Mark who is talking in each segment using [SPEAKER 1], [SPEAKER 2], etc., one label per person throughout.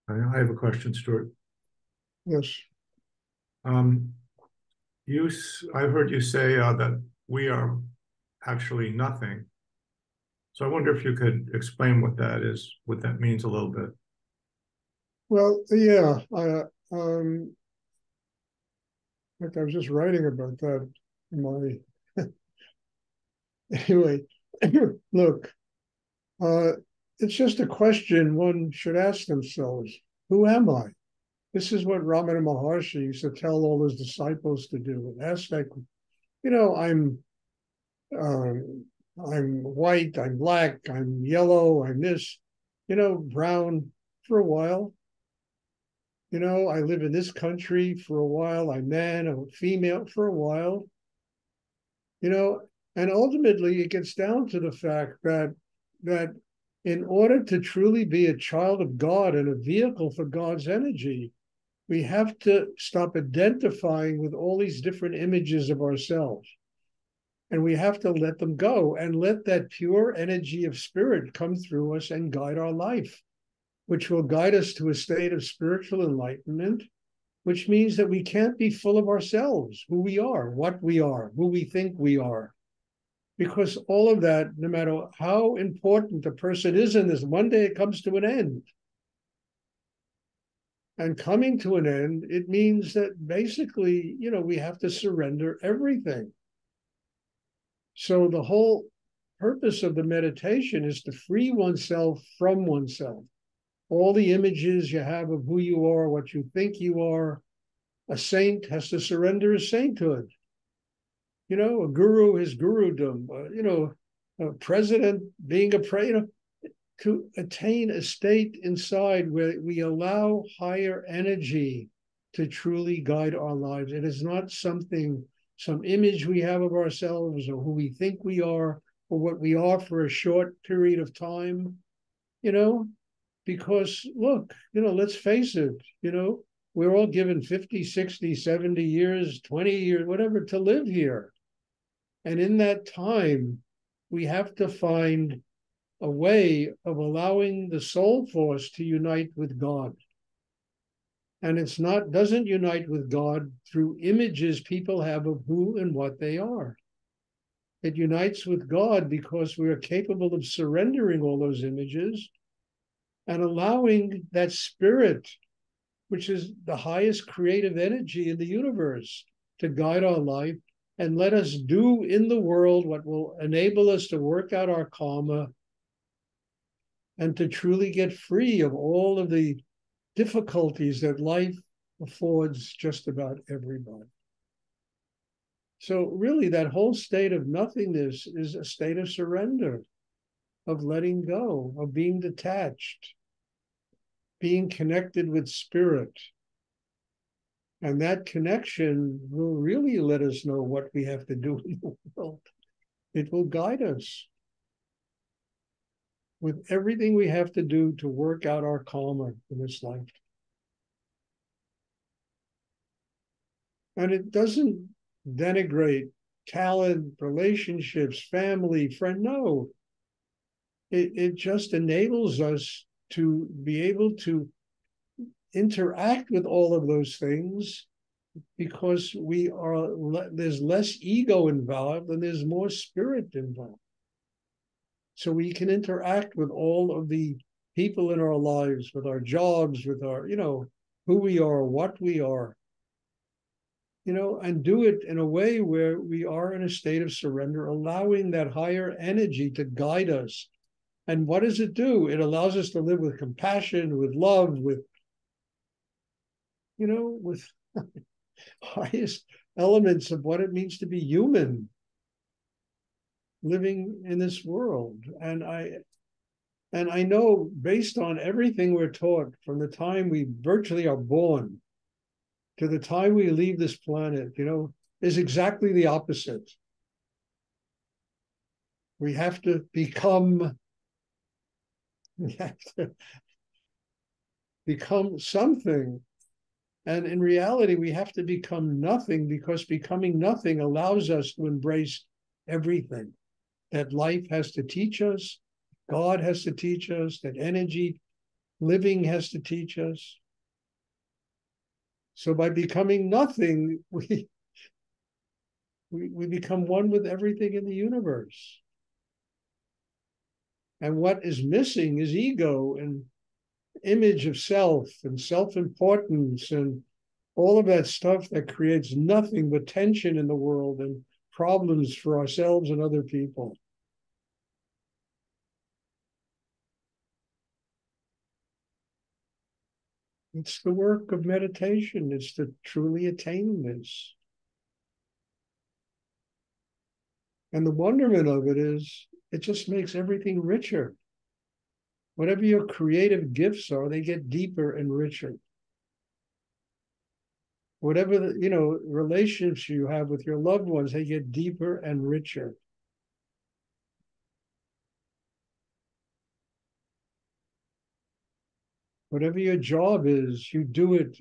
[SPEAKER 1] I have a question, Stuart.
[SPEAKER 2] Yes.
[SPEAKER 1] Um, I've heard you say that we are actually nothing. So I wonder if you could explain what that is, what that means a little bit.
[SPEAKER 2] Well, yeah. In fact, I was just writing about that in my anyway. Look, uh, it's just a question one should ask themselves: who am I? This is what Ramana Maharshi used to tell all his disciples to do. Ask that, um, I'm white, I'm black, I'm yellow, I'm this, brown for a while. I live in this country for a while. I'm man, I'm female for a while. You know, and ultimately it gets down to the fact that in order to truly be a child of God and a vehicle for God's energy, we have to stop identifying with all these different images of ourselves. And we have to let them go and let that pure energy of spirit come through us and guide our life, which will guide us to a state of spiritual enlightenment, which means that we can't be full of ourselves, who we are, what we are, who we think we are. Because all of that, no matter how important a person is in this, one day it comes to an end. And coming to an end, it means that basically, we have to surrender everything. So the whole purpose of the meditation is to free oneself from oneself. All the images you have of who you are, what you think you are. A saint has to surrender his sainthood. A guru his gurudom. A president being a president. To attain a state inside where we allow higher energy to truly guide our lives. It is not some image we have of ourselves or who we think we are or what we are for a short period of time, because look, let's face it, we're all given 50, 60, 70 years, 20 years, whatever, to live here. And in that time, we have to find a way of allowing the soul force to unite with God. And doesn't unite with God through images people have of who and what they are. It unites with God because we are capable of surrendering all those images and allowing that spirit, which is the highest creative energy in the universe, to guide our life and let us do in the world what will enable us to work out our karma and to truly get free of all of the difficulties that life affords just about everybody. So really, that whole state of nothingness is a state of surrender, of letting go, of being detached, being connected with spirit. And that connection will really let us know what we have to do in the world. It will guide us with everything we have to do to work out our karma in this life. And it doesn't denigrate talent, relationships, family, friend. No, it just enables us to be able to interact with all of those things because there's less ego involved and there's more spirit involved. So we can interact with all of the people in our lives, with our jobs, with our, who we are, what we are, and do it in a way where we are in a state of surrender, allowing that higher energy to guide us. And what does it do? It allows us to live with compassion, with love, with highest elements of what it means to be human living in this world. And I know, based on everything we're taught from the time we virtually are born, to the time we leave this planet, is exactly the opposite. We have to become something. And in reality, we have to become nothing, because becoming nothing allows us to embrace everything that life has to teach us, God has to teach us, that energy living has to teach us. So by becoming nothing, we become one with everything in the universe. And what is missing is ego and image of self and self-importance and all of that stuff that creates nothing but tension in the world and problems for ourselves and other people. It's the work of meditation. It's to truly attain this. And the wonderment of it is, it just makes everything richer. Whatever your creative gifts are, they get deeper and richer. Whatever relationships you have with your loved ones, they get deeper and richer. Whatever your job is, you do it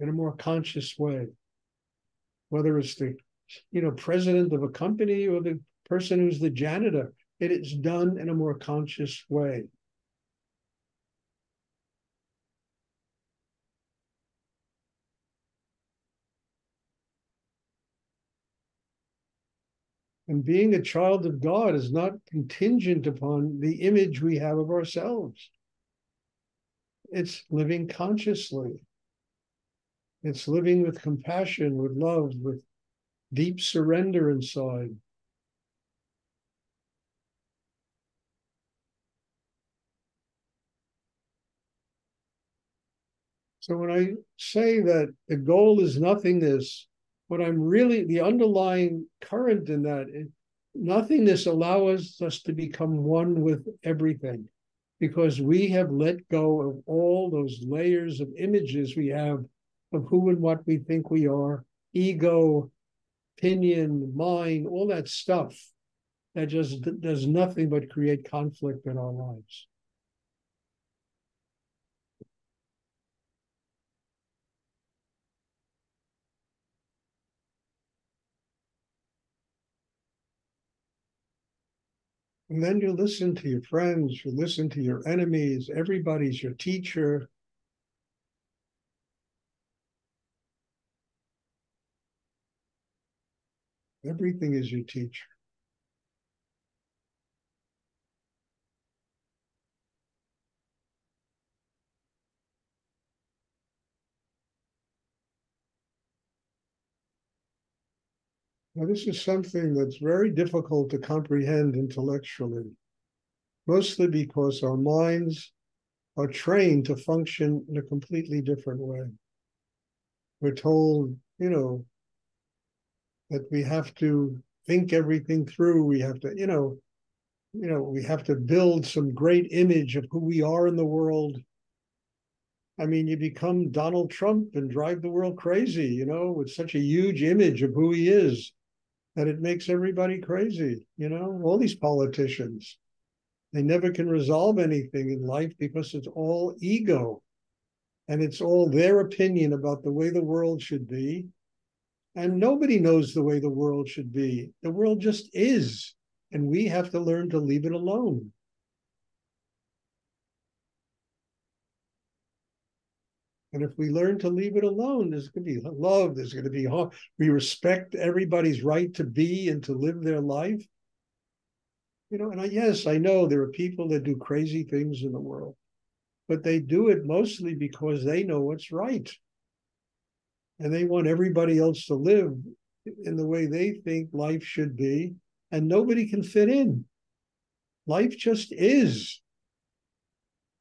[SPEAKER 2] in a more conscious way. Whether it's the president of a company or the person who's the janitor, it is done in a more conscious way. And being a child of God is not contingent upon the image we have of ourselves. It's living consciously. It's living with compassion, with love, with deep surrender inside. So when I say that the goal is nothingness, what I'm really, the underlying current in that, nothingness allows us to become one with everything, because we have let go of all those layers of images we have of who and what we think we are, ego, opinion, mind, all that stuff that just does nothing but create conflict in our lives. And then you listen to your friends, you listen to your enemies, everybody's your teacher. Everything is your teacher. Now, this is something that's very difficult to comprehend intellectually, mostly because our minds are trained to function in a completely different way. We're told, that we have to think everything through. We have to, we have to build some great image of who we are in the world. I mean, you become Donald Trump and drive the world crazy, with such a huge image of who he is that it makes everybody crazy. All these politicians, they never can resolve anything in life because it's all ego and it's all their opinion about the way the world should be. And nobody knows the way the world should be. The world just is. And we have to learn to leave it alone. And if we learn to leave it alone, there's going to be love, there's going to be hope. We respect everybody's right to be and to live their life. And yes, I know there are people that do crazy things in the world, but they do it mostly because they know what's right. And they want everybody else to live in the way they think life should be, and nobody can fit in. Life just is.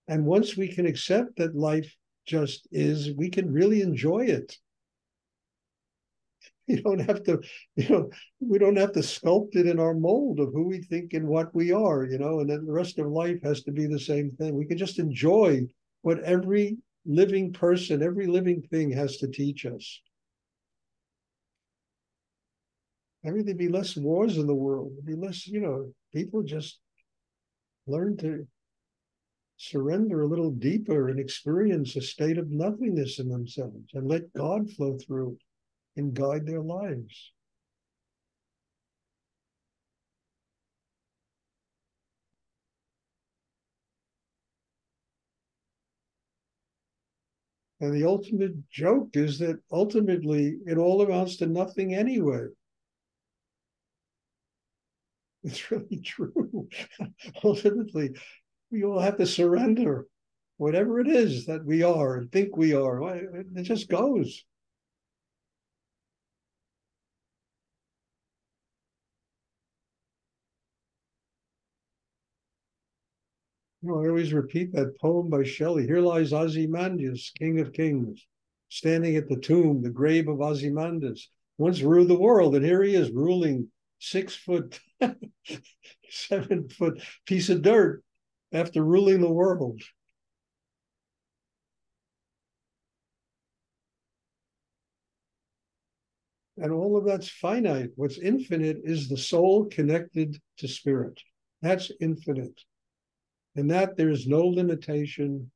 [SPEAKER 2] And once we can accept that life just is, we can really enjoy it. You don't have to, we don't have to sculpt it in our mold of who we think and what we are, and then the rest of life has to be the same thing. We can just enjoy what every living person, every living thing has to teach us. I mean, there'd be less wars in the world. There'd be less, people just learn to surrender a little deeper and experience a state of nothingness in themselves and let God flow through and guide their lives. And the ultimate joke is that ultimately it all amounts to nothing anyway. It's really true. Ultimately, we all have to surrender whatever it is that we are and think we are. It just goes. I always repeat that poem by Shelley. Here lies Ozymandias, King of Kings, standing at the tomb, the grave of Ozymandias. Once ruled the world, and here he is ruling 6 foot, 7 foot piece of dirt after ruling the world. And all of that's finite. What's infinite is the soul connected to spirit. That's infinite. And that there's no limitation.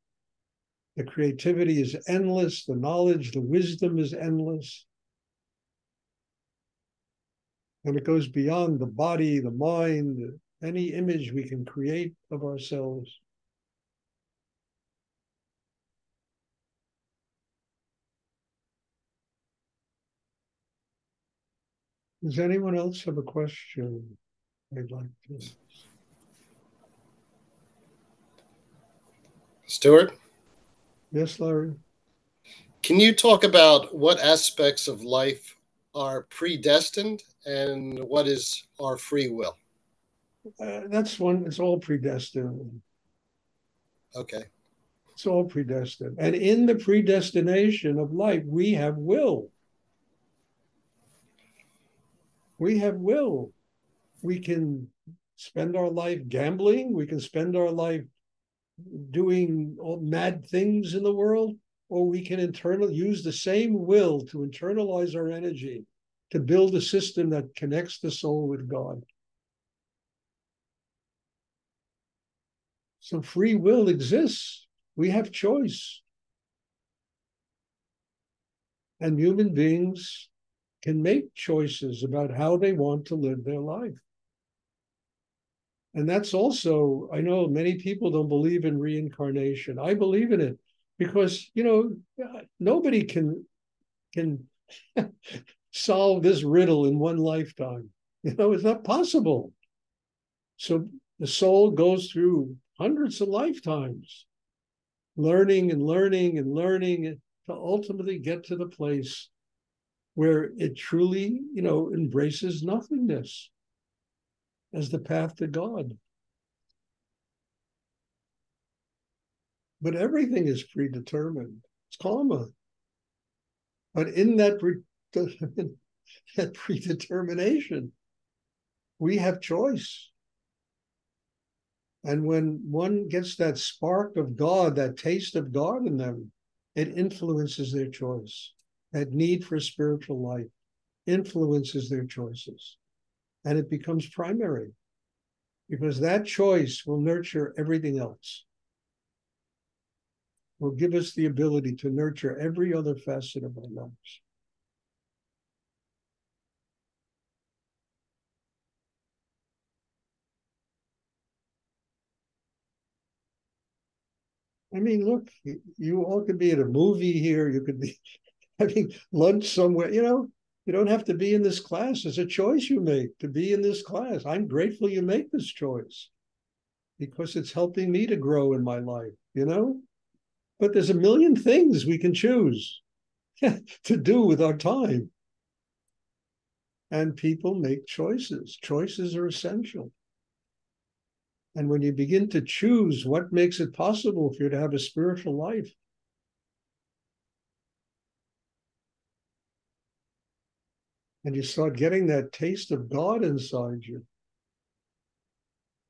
[SPEAKER 2] The creativity is endless. The knowledge, the wisdom is endless. And it goes beyond the body, the mind, any image we can create of ourselves. Does anyone else have a question they'd like to?
[SPEAKER 3] Stuart?
[SPEAKER 2] Yes, Larry?
[SPEAKER 3] Can you talk about what aspects of life are predestined and what is our free will?
[SPEAKER 2] That's one, it's all predestined.
[SPEAKER 3] Okay.
[SPEAKER 2] It's all predestined. And in the predestination of life, we have will. We have will. We can spend our life gambling. We can spend our life doing all mad things in the world, or we can use the same will to internalize our energy to build a system that connects the soul with God. So free will exists. We have choice. And human beings can make choices about how they want to live their life. And that's also, I know many people don't believe in reincarnation. I believe in it because, nobody can solve this riddle in one lifetime. It's not possible. So the soul goes through hundreds of lifetimes, learning and learning and learning to ultimately get to the place where it truly, embraces nothingness as the path to God. But everything is predetermined. It's karma. But in that predetermination, we have choice. And when one gets that spark of God, that taste of God in them, it influences their choice. That need for spiritual life influences their choices. And it becomes primary because that choice will nurture everything else. Will give us the ability to nurture every other facet of our lives. I mean, look, you all could be at a movie here. You could be having lunch somewhere. You don't have to be in this class. It's a choice you make to be in this class. I'm grateful you make this choice because it's helping me to grow in my life, But there's a million things we can choose to do with our time. And people make choices. Choices are essential. And when you begin to choose what makes it possible for you to have a spiritual life, and you start getting that taste of God inside you,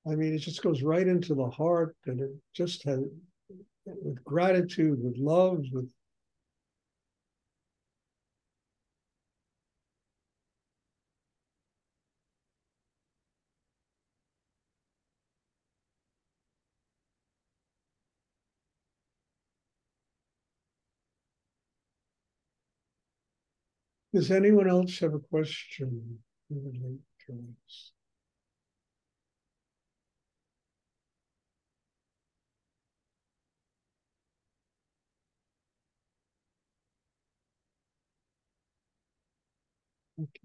[SPEAKER 2] I mean, it just goes right into the heart, and it with gratitude, with love, with Does anyone else have a question?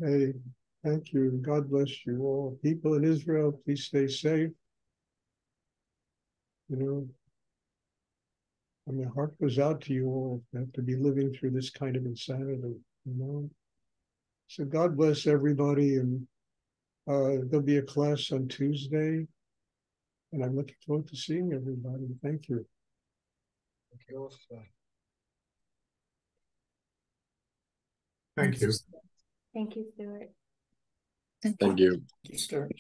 [SPEAKER 2] Okay, thank you. God bless you all. People in Israel, please stay safe. You know, and my heart goes out to you all who have to be living through this kind of insanity, you know. So God bless everybody, and there'll be a class on Tuesday, and I'm looking forward to seeing everybody. Thank you.
[SPEAKER 1] Thank you.
[SPEAKER 4] Thank you, Stuart.
[SPEAKER 5] Thank you.
[SPEAKER 6] Stuart.